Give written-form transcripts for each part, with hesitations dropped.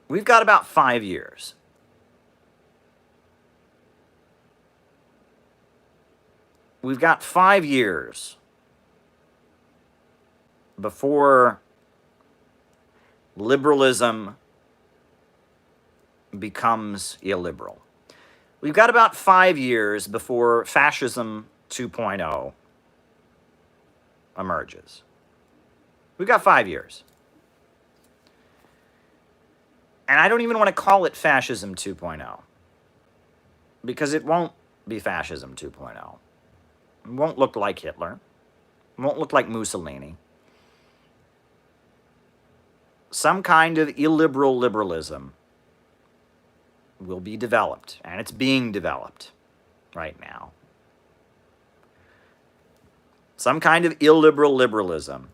We've got about 5 years. We've got 5 years before liberalism becomes illiberal. We've got about 5 years before fascism 2.0 emerges. We've got 5 years. And I don't even want to call it fascism 2.0 because it won't be fascism 2.0. It won't look like Hitler. It won't look like Mussolini. Some kind of illiberal liberalism will be developed, and it's being developed right now. Some kind of illiberal liberalism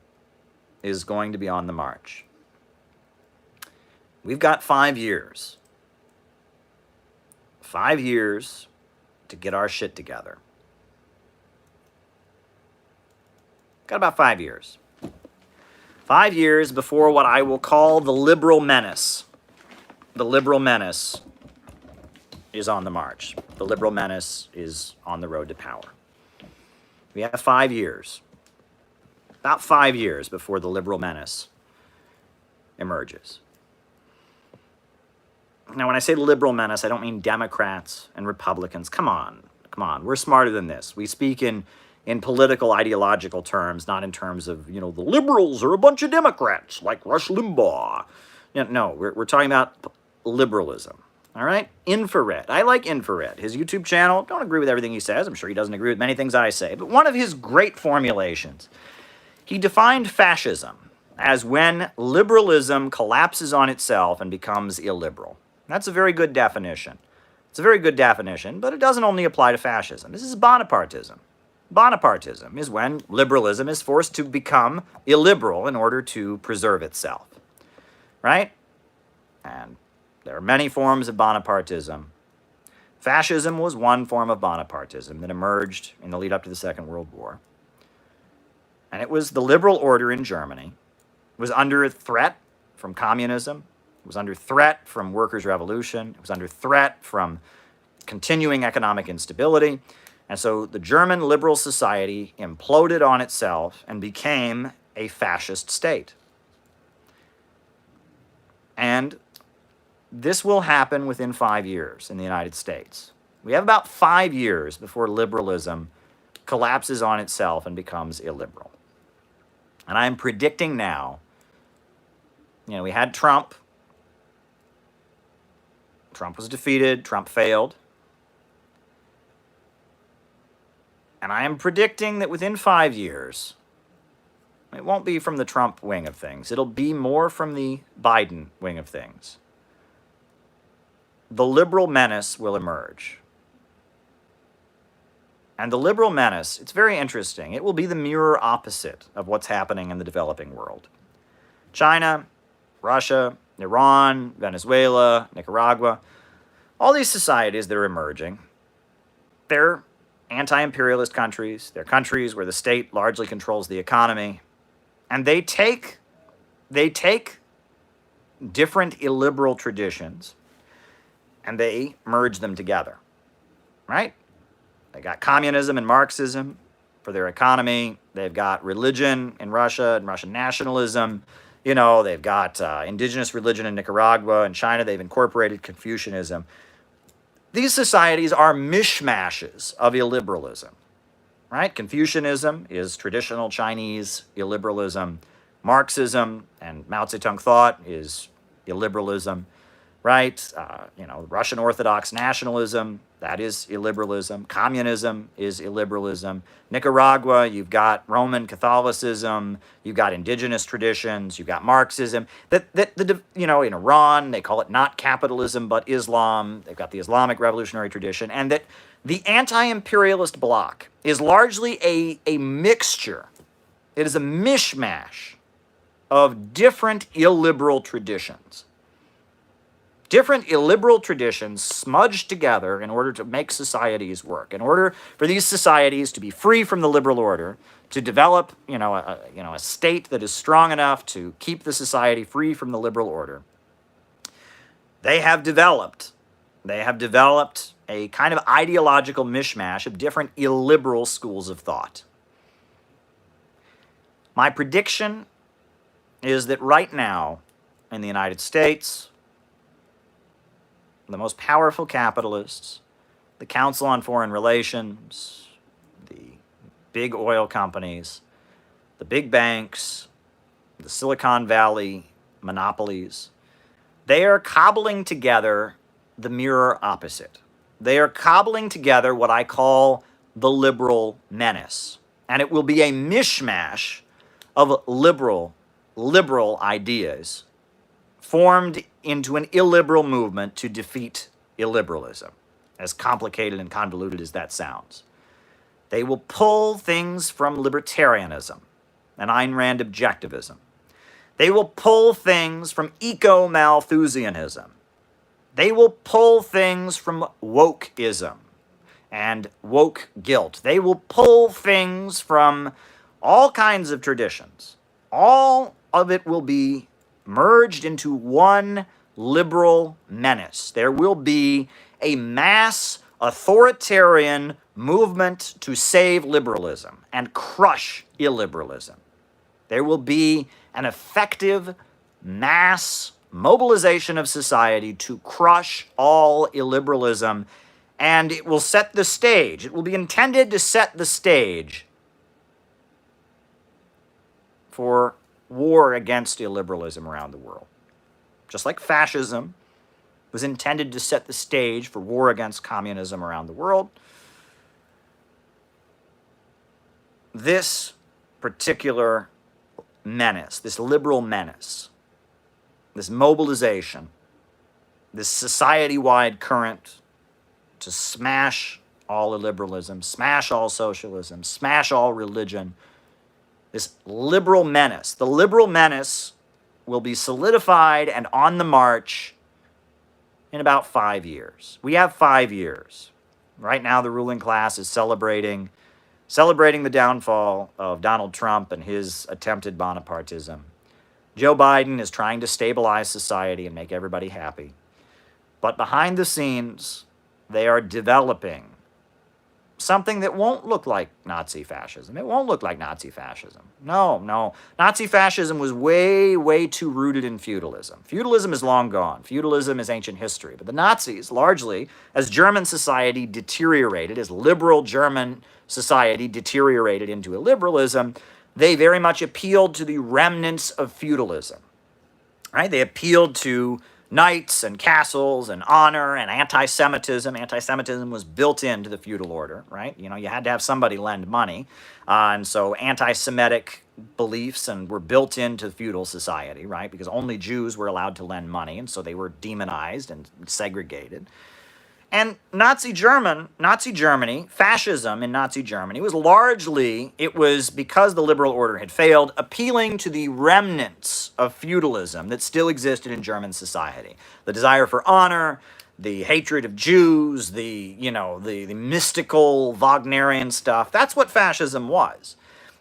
is going to be on the march. We've got 5 years. 5 years to get our shit together. Got about 5 years. 5 years before what I will call the liberal menace. The liberal menace is on the march. The liberal menace is on the road to power. We have 5 years. About 5 years before the liberal menace emerges. Now, when I say liberal menace, I don't mean Democrats and Republicans. Come on. We're smarter than this. We speak in political, ideological terms, not in terms of, the liberals are a bunch of Democrats, like Rush Limbaugh. No, we're talking about liberalism. All right? Infrared. I like Infrared. His YouTube channel, don't agree with everything he says. I'm sure he doesn't agree with many things I say. But one of his great formulations, he defined fascism as when liberalism collapses on itself and becomes illiberal. That's a very good definition. It's a very good definition, but it doesn't only apply to fascism. This is Bonapartism. Bonapartism is when liberalism is forced to become illiberal in order to preserve itself. Right? And there are many forms of Bonapartism. Fascism was one form of Bonapartism that emerged in the lead up to the Second World War. And it was the liberal order in Germany. It was under threat from communism. It was under threat from workers' revolution. It was under threat from continuing economic instability. And so the German liberal society imploded on itself and became a fascist state. And this will happen within 5 years in the United States. We have about 5 years before liberalism collapses on itself and becomes illiberal. And I'm predicting now, we had Trump. Trump was defeated. Trump failed. And I am predicting that within 5 years, it won't be from the Trump wing of things. It'll be more from the Biden wing of things. The liberal menace will emerge. And the liberal menace, it's very interesting. It will be the mirror opposite of what's happening in the developing world. China, Russia, Iran, Venezuela, Nicaragua, all these societies that are emerging, they're anti-imperialist countries. They're countries where the state largely controls the economy. And they take different illiberal traditions and they merge them together, right? They got communism and Marxism for their economy. They've got religion in Russia and Russian nationalism. They've got indigenous religion in Nicaragua and China. They've incorporated Confucianism. These societies are mishmashes of illiberalism, right? Confucianism is traditional Chinese illiberalism. Marxism and Mao Zedong thought is illiberalism, right? Russian Orthodox nationalism, that is illiberalism. Communism is illiberalism. Nicaragua, you've got Roman Catholicism, you've got indigenous traditions, you've got Marxism. In Iran, they call it not capitalism, but Islam. They've got the Islamic revolutionary tradition. And that the anti-imperialist bloc is largely a mixture. It is a mishmash of different illiberal traditions. Different illiberal traditions smudged together in order to make societies work. In order for these societies to be free from the liberal order, to develop, a state that is strong enough to keep the society free from the liberal order, They have developed a kind of ideological mishmash of different illiberal schools of thought. My prediction is that right now in the United States, the most powerful capitalists, the Council on Foreign Relations, the big oil companies, the big banks, the Silicon Valley monopolies, they are cobbling together the mirror opposite. They are cobbling together what I call the liberal menace. And it will be a mishmash of liberal ideas formed into an illiberal movement to defeat illiberalism, as complicated and convoluted as that sounds. They will pull things from libertarianism and Ayn Rand objectivism. They will pull things from eco-Malthusianism. They will pull things from wokeism and woke guilt. They will pull things from all kinds of traditions. All of it will be merged into one liberal menace. There will be a mass authoritarian movement to save liberalism and crush illiberalism. There will be an effective mass mobilization of society to crush all illiberalism, and it will set the stage. It will be intended to set the stage for war against illiberalism around the world. Just like fascism was intended to set the stage for war against communism around the world, this particular menace, this liberal menace, this mobilization, this society-wide current to smash all illiberalism, smash all socialism, smash all religion, this liberal menace. The liberal menace will be solidified and on the march in about 5 years. We have 5 years. Right now, the ruling class is celebrating the downfall of Donald Trump and his attempted Bonapartism. Joe Biden is trying to stabilize society and make everybody happy. But behind the scenes, they are developing something that won't look like Nazi fascism. It won't look like Nazi fascism. No. Nazi fascism was way too rooted in feudalism. Feudalism is long gone. Feudalism is ancient history. But the Nazis, largely, as German society deteriorated, as liberal German society deteriorated into illiberalism, they very much appealed to the remnants of feudalism. Right? They appealed to knights and castles and honor and anti-Semitism. Anti-Semitism was built into the feudal order, right? You had to have somebody lend money. And so anti-Semitic beliefs were built into feudal society, right? Because only Jews were allowed to lend money, and so they were demonized and segregated. And Nazi Germany, fascism in Nazi Germany it was because the liberal order had failed, appealing to the remnants of feudalism that still existed in German society. The desire for honor, the hatred of Jews, the mystical Wagnerian stuff. That's what fascism was.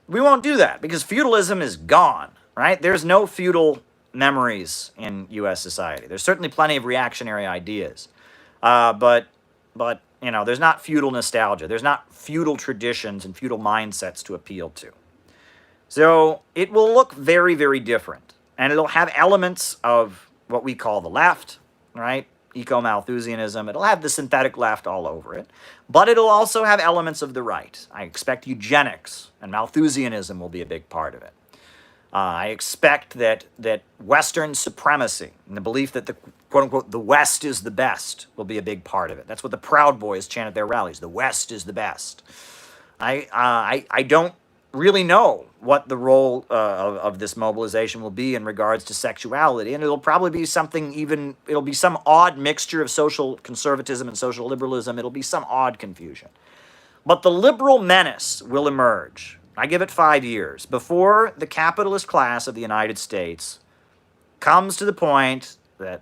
We won't do that because feudalism is gone, right? There's no feudal memories in U.S. society. There's certainly plenty of reactionary ideas. But there's not feudal nostalgia. There's not feudal traditions and feudal mindsets to appeal to. So it will look very, very different. And it'll have elements of what we call the left, right? Eco-Malthusianism. It'll have the synthetic left all over it. But it'll also have elements of the right. I expect eugenics and Malthusianism will be a big part of it. I expect that Western supremacy and the belief that the quote-unquote the West is the best will be a big part of it. That's what the Proud Boys chant at their rallies. The West is the best. I don't really know what the role of this mobilization will be in regards to sexuality, and it'll probably be it'll be some odd mixture of social conservatism and social liberalism. It'll be some odd confusion. But the liberal menace will emerge. I give it 5 years before the capitalist class of the United States comes to the point that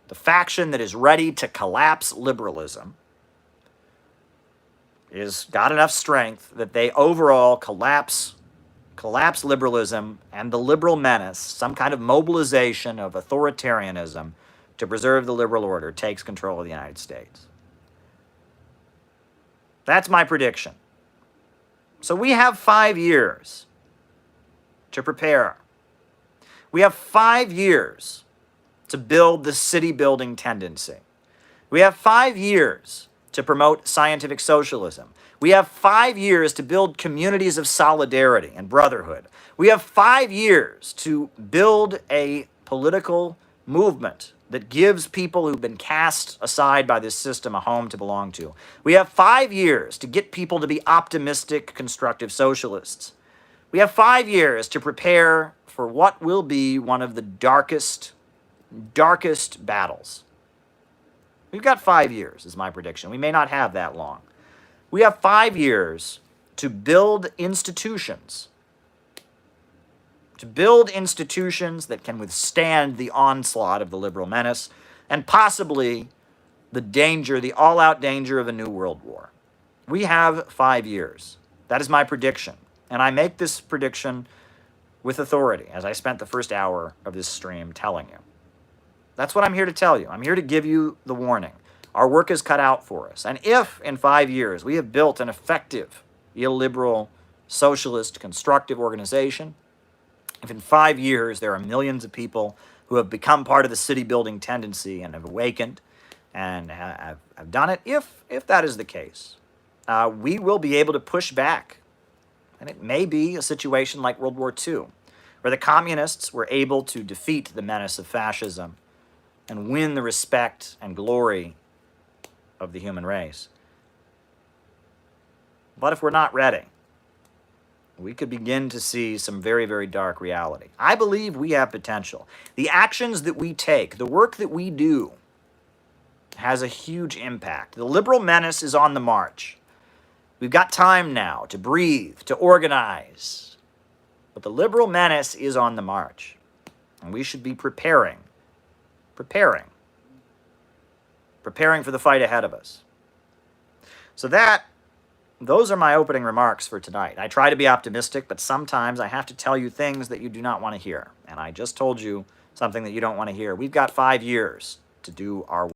the faction that is ready to collapse liberalism is got enough strength that they overall collapse liberalism and the liberal menace, some kind of mobilization of authoritarianism to preserve the liberal order takes control of the United States. That's my prediction. So we have 5 years to prepare. We have 5 years to build the city-building tendency. We have 5 years to promote scientific socialism. We have 5 years to build communities of solidarity and brotherhood. We have 5 years to build a political movement that gives people who've been cast aside by this system a home to belong to. We have 5 years to get people to be optimistic, constructive socialists. We have 5 years to prepare for what will be one of the darkest battles. We've got 5 years, is my prediction. We may not have that long. We have 5 years to build institutions. To build institutions that can withstand the onslaught of the liberal menace and possibly the danger, the all-out danger of a new world war. We have 5 years. That is my prediction. And I make this prediction with authority, as I spent the first hour of this stream telling you. That's what I'm here to tell you. I'm here to give you the warning. Our work is cut out for us. And if in 5 years we have built an effective, illiberal, socialist, constructive organization, if in 5 years there are millions of people who have become part of the city-building tendency and have awakened and have done it, if that is the case, we will be able to push back. And it may be a situation like World War II, where the communists were able to defeat the menace of fascism and win the respect and glory of the human race. But if we're not ready, we could begin to see some very, very dark reality. I believe we have potential. The actions that we take, the work that we do, has a huge impact. The liberal menace is on the march. We've got time now to breathe, to organize. But the liberal menace is on the march. And we should be preparing for the fight ahead of us. So those are my opening remarks for tonight. I try to be optimistic, but sometimes I have to tell you things that you do not want to hear. And I just told you something that you don't want to hear. We've got 5 years to do our work.